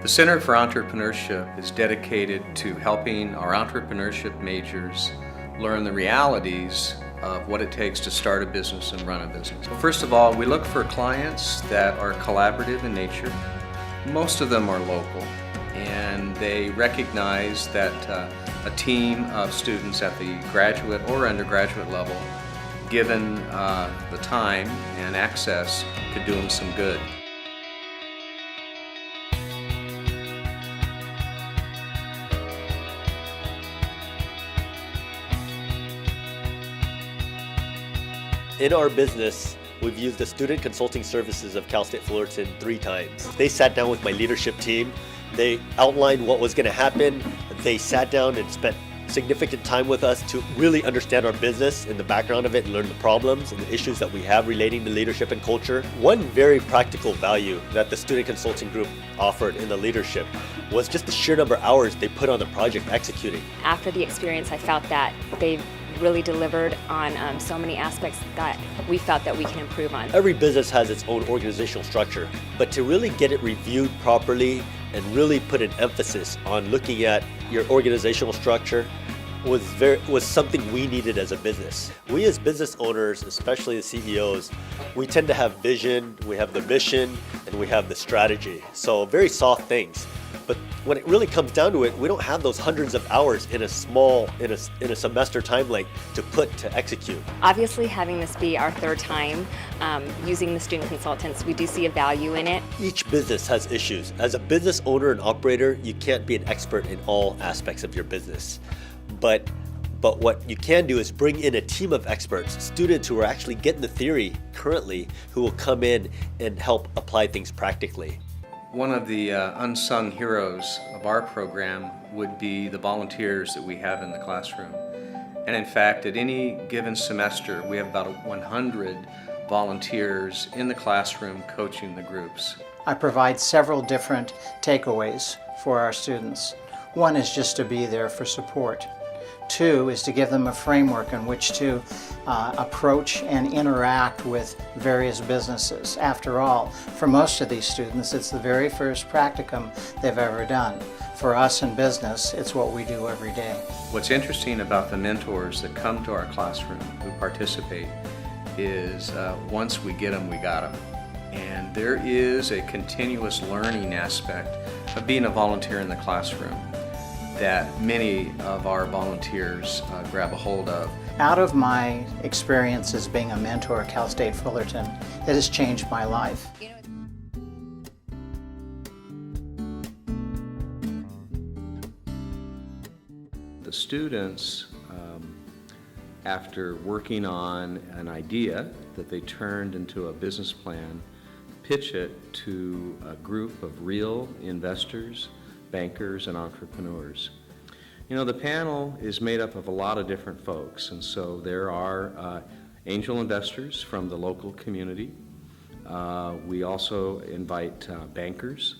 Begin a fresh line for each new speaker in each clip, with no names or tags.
The Center for Entrepreneurship is dedicated to helping our entrepreneurship majors learn the realities of what it takes to start a business and run a business. First of all, we look for clients that are collaborative in nature. Most of them are local, and they recognize that a team of students at the graduate or undergraduate level, given the time and access, could do them some good.
In our business, we've used the student consulting services of Cal State Fullerton 3 times. They sat down with my leadership team. They outlined what was going to happen. They sat down and spent significant time with us to really understand our business and the background of it and learn the problems and the issues that we have relating to leadership and culture. One very practical value that the student consulting group offered in the leadership was just the sheer number of hours they put on the project executing.
After the experience, I felt that they really delivered on so many aspects that we felt that we can improve on.
Every business has its own organizational structure, but to really get it reviewed properly and really put an emphasis on looking at your organizational structure was something we needed as a business. We as business owners, especially the CEOs, we tend to have vision, we have the mission, and we have the strategy. So very soft things. But when it really comes down to it, we don't have those hundreds of hours in a semester time length to put to execute.
Obviously, having this be our 3rd time using the student consultants, we do see a value in it.
Each business has issues. As a business owner and operator, you can't be an expert in all aspects of your business. But what you can do is bring in a team of experts, students who are actually getting the theory currently, who will come in and help apply things practically.
One of the unsung heroes of our program would be the volunteers that we have in the classroom. And in fact, at any given semester, we have about 100 volunteers in the classroom coaching the groups.
I provide several different takeaways for our students. One is just to be there for support. 2 is to give them a framework in which to approach and interact with various businesses. After all, for most of these students, it's the very first practicum they've ever done. For us in business, it's what we do every day.
What's interesting about the mentors that come to our classroom who participate is once we get them, we got them. And there is a continuous learning aspect of being a volunteer in the classroom that many of our volunteers grab a hold of.
Out of my experience as being a mentor at Cal State Fullerton, it has changed my life.
The students, after working on an idea that they turned into a business plan, pitch it to a group of real investors, bankers, and entrepreneurs. You know, the panel is made up of a lot of different folks, and so there are angel investors from the local community. We also invite bankers,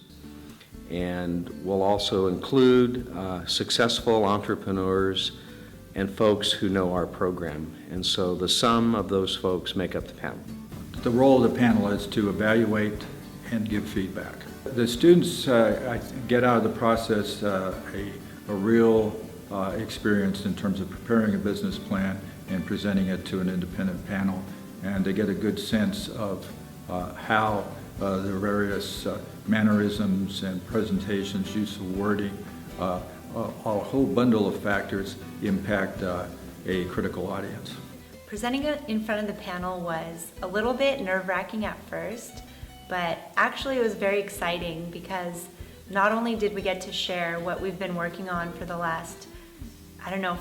and we'll also include successful entrepreneurs and folks who know our program. And so the sum of those folks make up the panel.
The role of the panel is to evaluate and give feedback. The students get out of the process a real experience in terms of preparing a business plan and presenting it to an independent panel, and they get a good sense of how the various mannerisms and presentations, use of wording, a whole bundle of factors impact a critical audience.
Presenting in front of the panel was a little bit nerve-wracking at first, but actually it was very exciting because not only did we get to share what we've been working on for the last,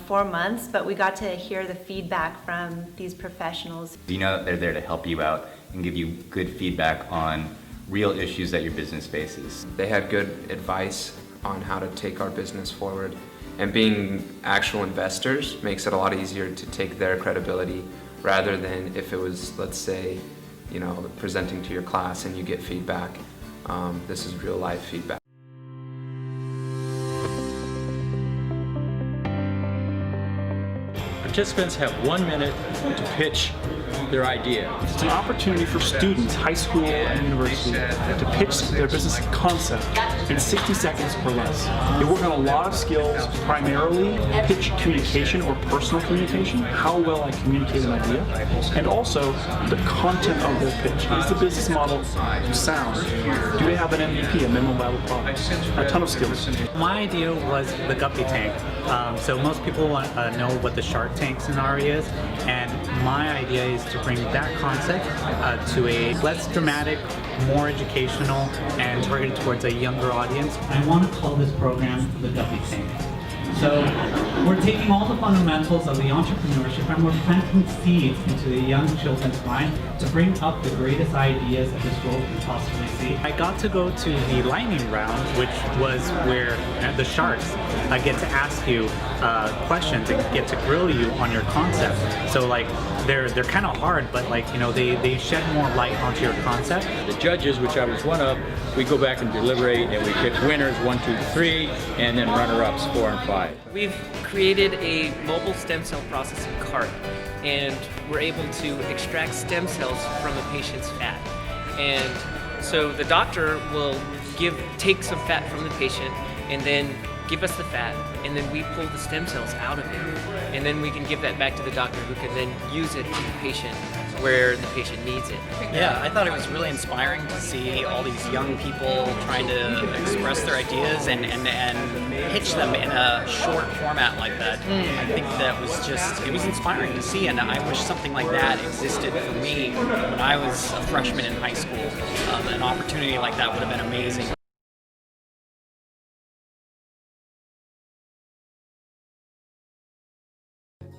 4 months, but we got to hear the feedback from these professionals.
You know that they're there to help you out and give you good feedback on real issues that your business faces.
They had good advice on how to take our business forward, and being actual investors makes it a lot easier to take their credibility rather than if it was, let's say, presenting to your class and you get feedback. This is real life feedback.
participants have 1 minute to pitch their idea.
It's an opportunity for students, high school and university, to pitch their business concept in 60 seconds or less. They work on a lot of skills, primarily pitch communication or personal communication, how well I communicate an idea, and also the content of their pitch. Is the business model sound? Do they have an MVP, a minimum viable product? A ton of skills.
My idea was the guppy tank. So most people want to know what the Shark Tank scenario is, and my idea is to bring that concept to a less dramatic, more educational, and targeted towards a younger audience. I want to call this program the Guppy Tank. So we're taking all the fundamentals of the entrepreneurship and we're planting seeds into the young children's mind to bring up the greatest ideas that this world can possibly see. I got to go to the lightning round, which was where the sharks get to ask you questions and get to grill you on your concept. So like they're kind of hard, but like, you know, they shed more light onto your concept.
The judges, which I was one of, we go back and deliberate and we pick winners 1, 2, 3, and then runner-ups 4 and 5.
We've created a mobile stem cell processing cart, and we're able to extract stem cells from a patient's fat. And so the doctor will take some fat from the patient and then give us the fat, and then we pull the stem cells out of it. And then we can give that back to the doctor, who can then use it to the patient where the patient needs it.
Yeah, I thought it was really inspiring to see all these young people trying to express their ideas and pitch them in a short format like that. I think that was it was inspiring to see, and I wish something like that existed for me when I was a freshman in high school. An opportunity like that would have been amazing.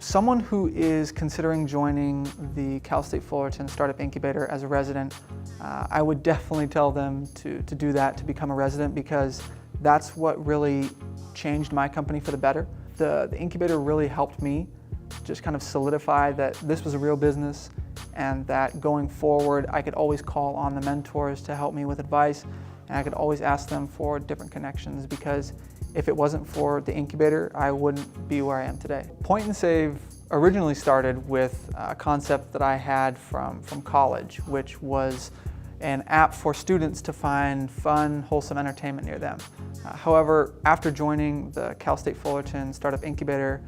Someone who is considering joining the Cal State Fullerton Startup Incubator as a resident, I would definitely tell them to do that, to become a resident, because that's what really changed my company for the better. The incubator really helped me just kind of solidify that this was a real business and that going forward I could always call on the mentors to help me with advice, and I could always ask them for different connections, because if it wasn't for the incubator, I wouldn't be where I am today. Point and Save originally started with a concept that I had from college, which was an app for students to find fun, wholesome entertainment near them. However, after joining the Cal State Fullerton Startup Incubator,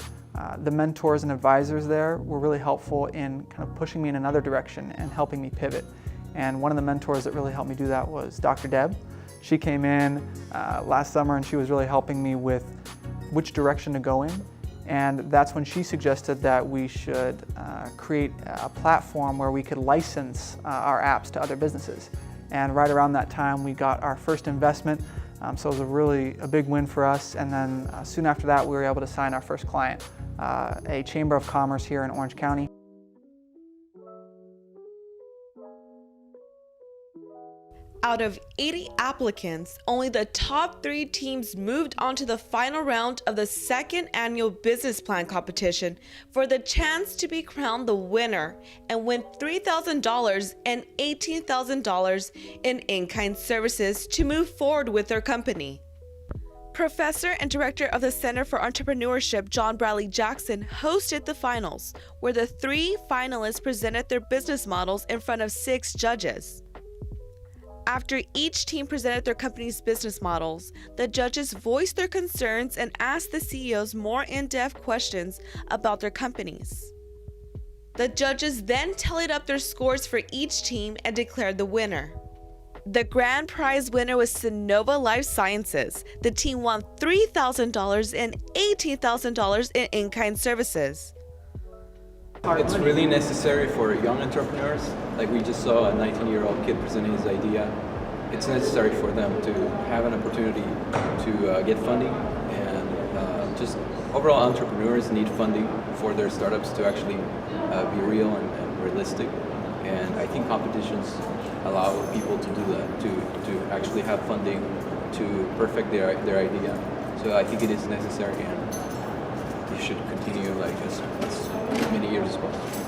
the mentors and advisors there were really helpful in kind of pushing me in another direction and helping me pivot. And one of the mentors that really helped me do that was Dr. Deb. She came in last summer and she was really helping me with which direction to go in. And that's when she suggested that we should create a platform where we could license our apps to other businesses. And right around that time we got our first investment, so it was a big win for us. And then soon after that we were able to sign our first client, a Chamber of Commerce here in Orange County.
Out of 80 applicants, only the top 3 teams moved on to the final round of the second annual business plan competition for the chance to be crowned the winner and win $3,000 and $18,000 in in-kind services to move forward with their company. Professor and Director of the Center for Entrepreneurship, John Bradley Jackson, hosted the finals, where the 3 finalists presented their business models in front of 6 judges. After each team presented their company's business models, the judges voiced their concerns and asked the CEOs more in-depth questions about their companies. The judges then tallied up their scores for each team and declared the winner. The grand prize winner was Sonova Life Sciences. The team won $3,000 and $18,000 in in-kind services.
It's really necessary for young entrepreneurs. Like we just saw a 19-year-old kid presenting his idea. It's necessary for them to have an opportunity to get funding, and just overall entrepreneurs need funding for their startups to actually be real and realistic. And I think competitions allow people to do that, to actually have funding to perfect their idea. So I think it is necessary, and they should continue like as many years as possible.